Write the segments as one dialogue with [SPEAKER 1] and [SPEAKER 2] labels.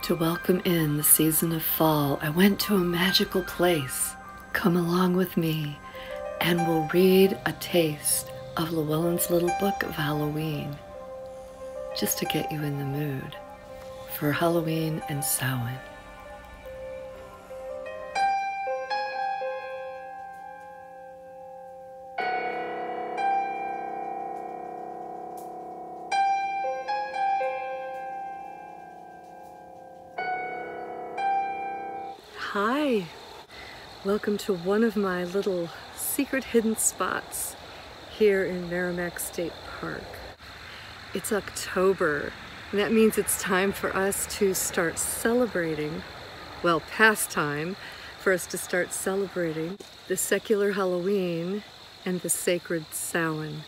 [SPEAKER 1] To welcome in the season of fall, I went to a magical place. Come along with me, and we'll read a taste of Llewellyn's Little Book of Halloween, just to get you in the mood for Halloween and Samhain. Hi, welcome to one of my little secret hidden spots here in Merrimack State Park. It's October, and that means it's time for us to start celebrating, well, past time for us to start celebrating the secular Halloween and the sacred Samhain.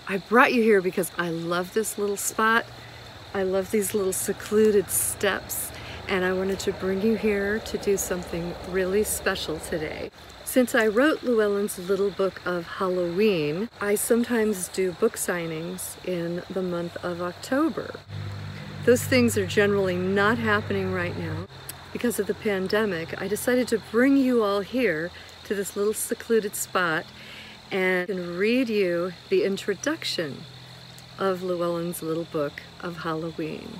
[SPEAKER 1] I brought you here because I love this little spot. I love these little secluded steps. And I wanted to bring you here to do something really special today. Since I wrote Llewellyn's Little Book of Halloween, I sometimes do book signings in the month of October. Those things are generally not happening right now. Because of the pandemic, I decided to bring you all here to this little secluded spot and read you the introduction of Llewellyn's Little Book of Halloween.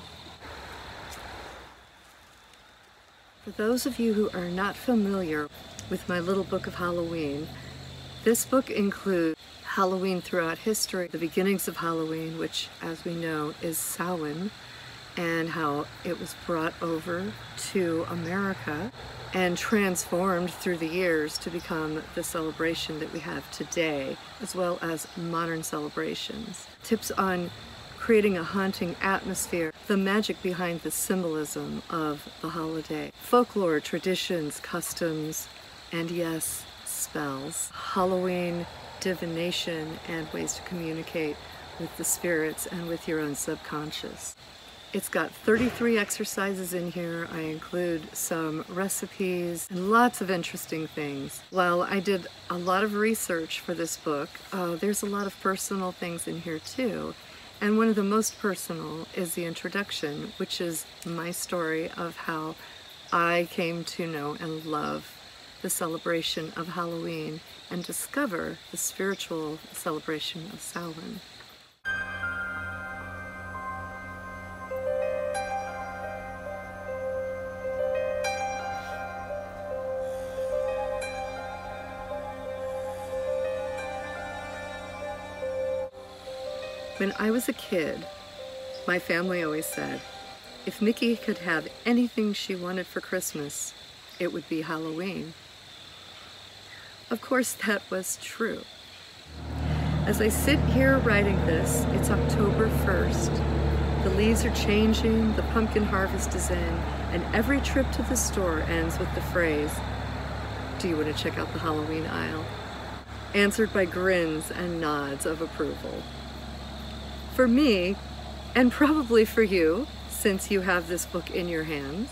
[SPEAKER 1] For those of you who are not familiar with my Little Book of Halloween, this book includes Halloween throughout history, the beginnings of Halloween, which, as we know, is Samhain, and how it was brought over to America and transformed through the years to become the celebration that we have today, as well as modern celebrations. Tips on creating a haunting atmosphere, the magic behind the symbolism of the holiday, folklore, traditions, customs, and yes, spells, Halloween divination, and ways to communicate with the spirits and with your own subconscious. It's got 33 exercises in here. I include some recipes and lots of interesting things. While I did a lot of research for this book, there's a lot of personal things in here too. And one of the most personal is the introduction, which is my story of how I came to know and love the celebration of Halloween and discover the spiritual celebration of Samhain. When I was a kid, my family always said, if Mickie could have anything she wanted for Christmas, it would be Halloween. Of course, that was true. As I sit here writing this, it's October 1st. The leaves are changing, the pumpkin harvest is in, and every trip to the store ends with the phrase, do you want to check out the Halloween aisle? Answered by grins and nods of approval. For me, and probably for you, since you have this book in your hands,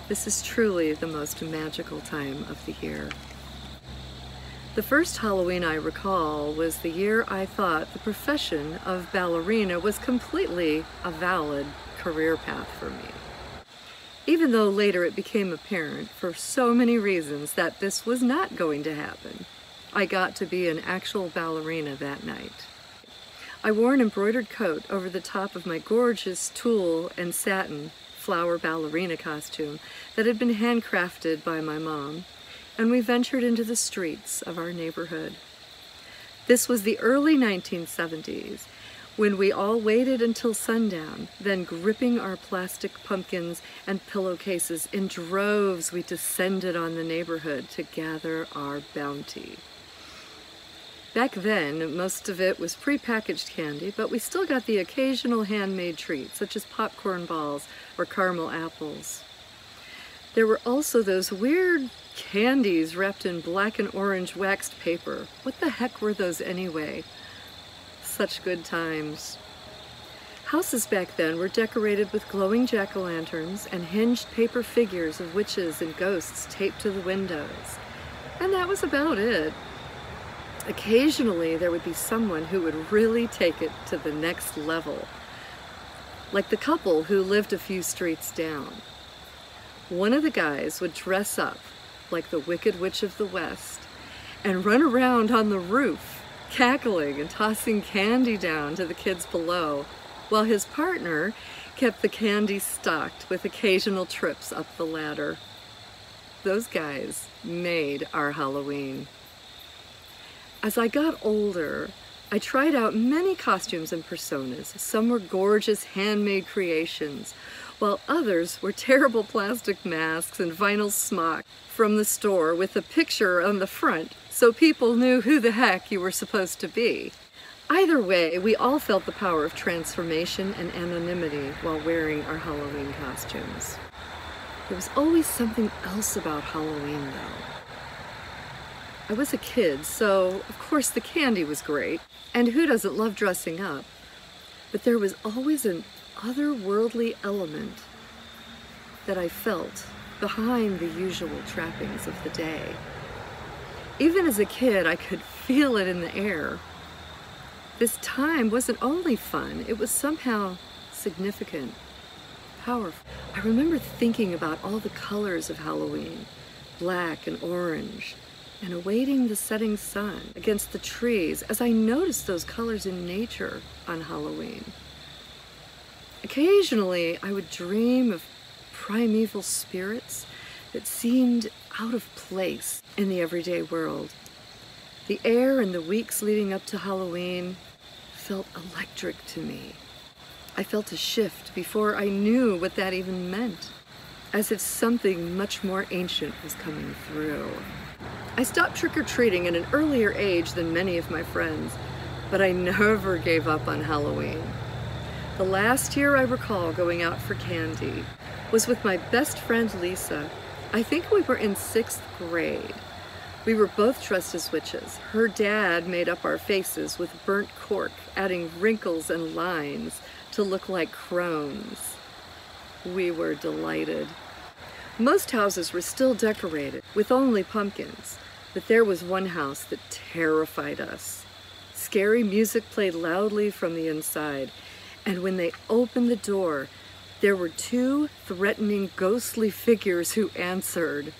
[SPEAKER 1] this is truly the most magical time of the year. The first Halloween I recall was the year I thought the profession of ballerina was completely a valid career path for me. Even though later it became apparent, for so many reasons, that this was not going to happen. I got to be an actual ballerina that night. I wore an embroidered coat over the top of my gorgeous tulle and satin flower ballerina costume that had been handcrafted by my mom, and we ventured into the streets of our neighborhood. This was the early 1970s, when we all waited until sundown, then gripping our plastic pumpkins and pillowcases in droves, we descended on the neighborhood to gather our bounty. Back then, most of it was pre-packaged candy, but we still got the occasional handmade treat, such as popcorn balls or caramel apples. There were also those weird candies wrapped in black and orange waxed paper. What the heck were those anyway? Such good times. Houses back then were decorated with glowing jack-o'-lanterns and hinged paper figures of witches and ghosts taped to the windows. And that was about it. Occasionally, there would be someone who would really take it to the next level. like the couple who lived a few streets down. One of the guys would dress up like the Wicked Witch of the West and run around on the roof, cackling and tossing candy down to the kids below, while his partner kept the candy stocked with occasional trips up the ladder. Those guys made our Halloween. As I got older, I tried out many costumes and personas. Some were gorgeous handmade creations, while others were terrible plastic masks and vinyl smock from the store with a picture on the front so people knew who the heck you were supposed to be. Either way, we all felt the power of transformation and anonymity while wearing our Halloween costumes. There was always something else about Halloween, though. I was a kid, so of course the candy was great, and who doesn't love dressing up? But there was always an otherworldly element that I felt behind the usual trappings of the day. Even as a kid, I could feel it in the air. This time wasn't only fun, it was somehow significant, powerful. I remember thinking about all the colors of Halloween, black and orange, and awaiting the setting sun against the trees as I noticed those colors in nature on Halloween. Occasionally, I would dream of primeval spirits that seemed out of place in the everyday world. The air in the weeks leading up to Halloween felt electric to me. I felt a shift before I knew what that even meant, as if something much more ancient was coming through. I stopped trick-or-treating at an earlier age than many of my friends, but I never gave up on Halloween. The last year I recall going out for candy was with my best friend Lisa. I think we were in 6th grade. We were both dressed as witches. Her dad made up our faces with burnt cork, adding wrinkles and lines to look like crones. We were delighted. Most houses were still decorated with only pumpkins, but there was one house that terrified us. Scary music played loudly from the inside, and when they opened the door, there were 2 threatening ghostly figures who answered.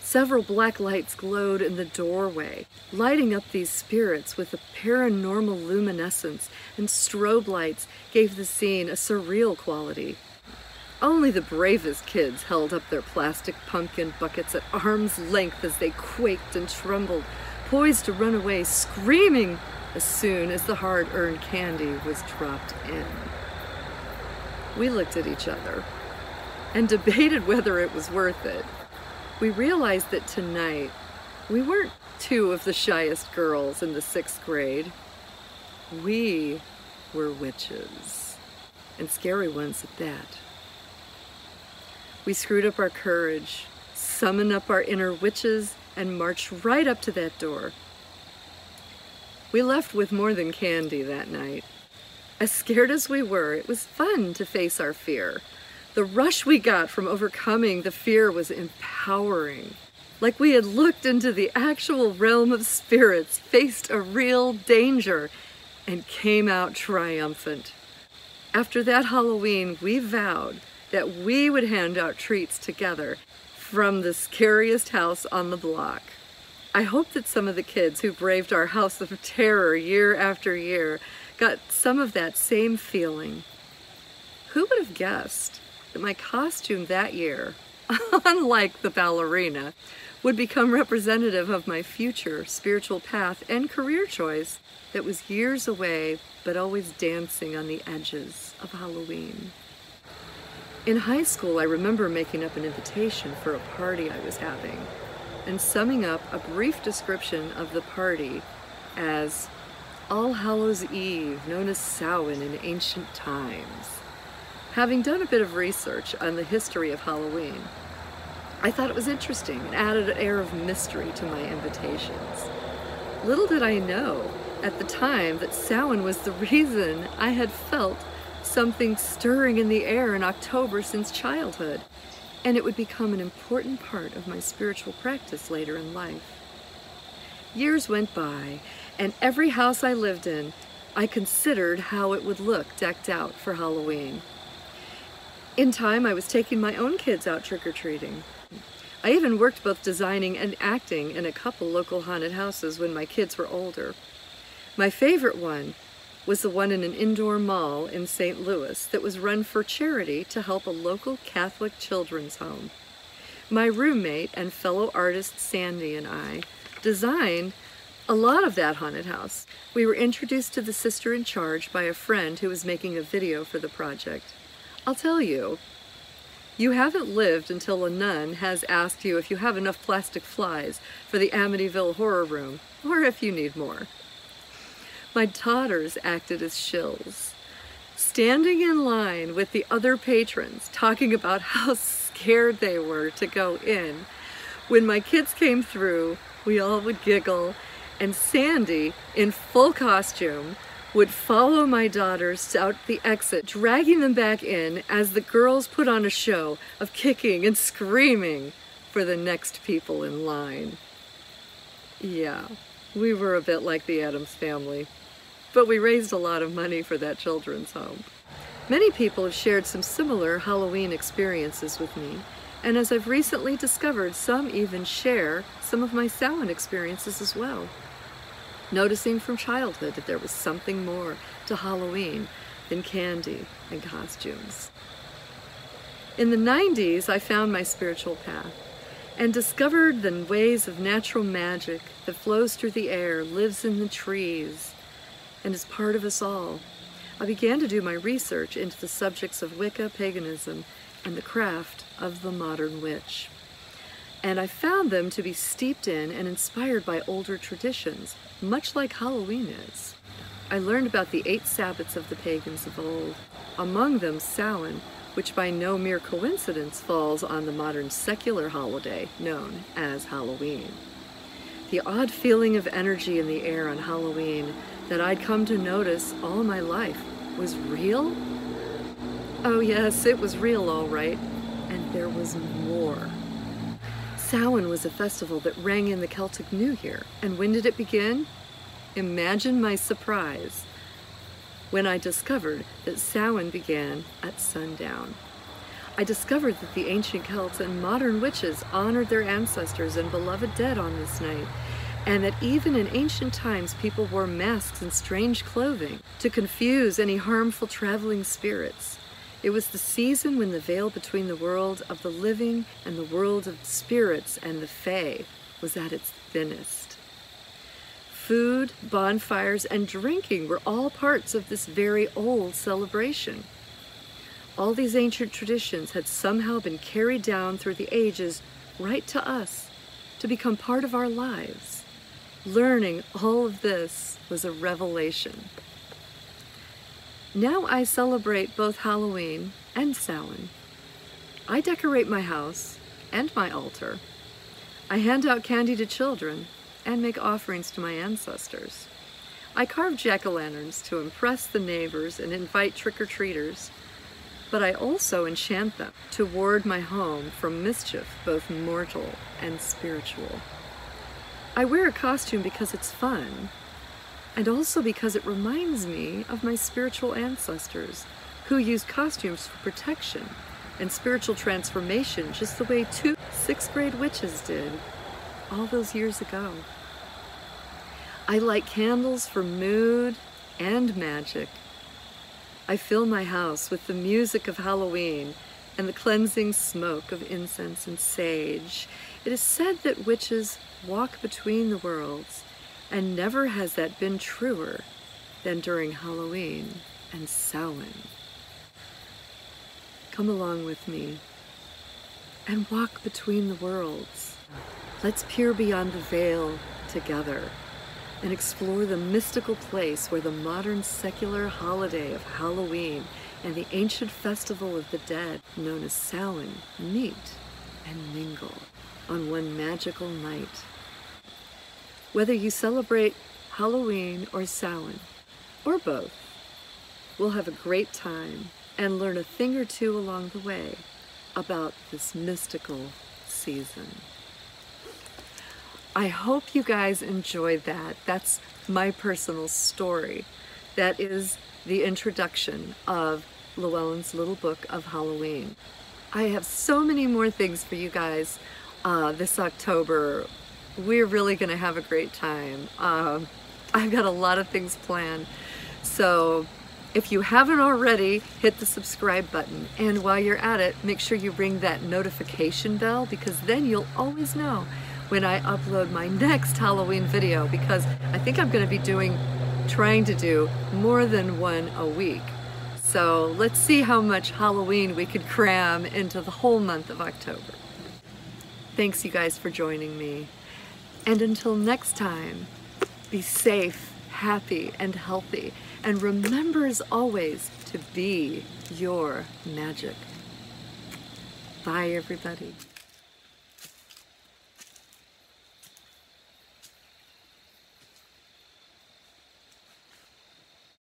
[SPEAKER 1] Several black lights glowed in the doorway, lighting up these spirits with a paranormal luminescence, and strobe lights gave the scene a surreal quality. Only the bravest kids held up their plastic pumpkin buckets at arm's length as they quaked and trembled, poised to run away, screaming as soon as the hard-earned candy was dropped in. We looked at each other and debated whether it was worth it. We realized that tonight we weren't 2 of the shyest girls in the 6th grade. We were witches, and scary ones at that. We screwed up our courage, summoned up our inner witches, and marched right up to that door. We left with more than candy that night. As scared as we were, it was fun to face our fear. The rush we got from overcoming the fear was empowering. Like we had looked into the actual realm of spirits, faced a real danger, and came out triumphant. After that Halloween, we vowed that we would hand out treats together from the scariest house on the block. I hope that some of the kids who braved our house of terror year after year got some of that same feeling. Who would have guessed that my costume that year, unlike the ballerina, would become representative of my future spiritual path and career choice that was years away but always dancing on the edges of Halloween. In high school, I remember making up an invitation for a party I was having and summing up a brief description of the party as All Hallows Eve, known as Samhain in ancient times. Having done a bit of research on the history of Halloween, I thought it was interesting and added an air of mystery to my invitations. Little did I know at the time that Samhain was the reason I had felt something stirring in the air in October since childhood, and it would become an important part of my spiritual practice later in life. Years went by, and every house I lived in I considered how it would look decked out for Halloween. In time, I was taking my own kids out trick-or-treating. I even worked both designing and acting in a couple local haunted houses when my kids were older. My favorite one was the one in an indoor mall in St. Louis that was run for charity to help a local Catholic children's home. My roommate and fellow artist Sandy and I designed a lot of that haunted house. We were introduced to the sister in charge by a friend who was making a video for the project. I'll tell you, you haven't lived until a nun has asked you if you have enough plastic flies for the Amityville horror room, or if you need more. My daughters acted as shills, standing in line with the other patrons, talking about how scared they were to go in. When my kids came through, we all would giggle, and Sandy, in full costume, would follow my daughters out the exit, dragging them back in as the girls put on a show of kicking and screaming for the next people in line. Yeah, we were a bit like the Addams Family, but we raised a lot of money for that children's home. Many people have shared some similar Halloween experiences with me, and as I've recently discovered, some even share some of my Samhain experiences as well. Noticing from childhood that there was something more to Halloween than candy and costumes. In the 90s, I found my spiritual path and discovered the ways of natural magic that flows through the air, lives in the trees, and is part of us all. I began to do my research into the subjects of Wicca, paganism, and the craft of the modern witch. And I found them to be steeped in and inspired by older traditions, much like Halloween is. I learned about the 8 Sabbats of the pagans of old, among them Samhain, which by no mere coincidence falls on the modern secular holiday known as Halloween. The odd feeling of energy in the air on Halloween that I'd come to notice all my life was real? Oh yes, it was real all right, and there was more. Samhain was a festival that rang in the Celtic New Year, and when did it begin? Imagine my surprise when I discovered that Samhain began at sundown. I discovered that the ancient Celts and modern witches honored their ancestors and beloved dead on this night, and that even in ancient times people wore masks and strange clothing to confuse any harmful traveling spirits. It was the season when the veil between the world of the living and the world of spirits and the fae was at its thinnest. Food, bonfires, and drinking were all parts of this very old celebration. All these ancient traditions had somehow been carried down through the ages right to us to become part of our lives. Learning all of this was a revelation. Now I celebrate both Halloween and Samhain. I decorate my house and my altar. I hand out candy to children and make offerings to my ancestors. I carve jack-o'-lanterns to impress the neighbors and invite trick-or-treaters, but I also enchant them to ward my home from mischief, both mortal and spiritual. I wear a costume because it's fun, and also because it reminds me of my spiritual ancestors who used costumes for protection and spiritual transformation just the way 2 6th-grade witches did all those years ago. I light candles for mood and magic. I fill my house with the music of Halloween and the cleansing smoke of incense and sage. It is said that witches walk between the worlds, and never has that been truer than during Halloween and Samhain. Come along with me and walk between the worlds. Let's peer beyond the veil together and explore the mystical place where the modern secular holiday of Halloween and the ancient festival of the dead known as Samhain meet and mingle on one magical night. Whether you celebrate Halloween or Samhain, or both, we'll have a great time and learn a thing or two along the way about this mystical season. I hope you guys enjoyed that. That's my personal story That is the introduction of Llewellyn's Little Book of Halloween. I have so many more things for you guys this October. We're really going to have a great time. I've got a lot of things planned. So if you haven't already, hit the subscribe button. And while you're at it, make sure you ring that notification bell, because then you'll always know when I upload my next Halloween video, because I think I'm going to be trying to do more than one a week. So let's see how much Halloween we could cram into the whole month of October. Thanks you guys for joining me. And until next time, be safe, happy, and healthy. And remember as always to be your magic. Bye everybody.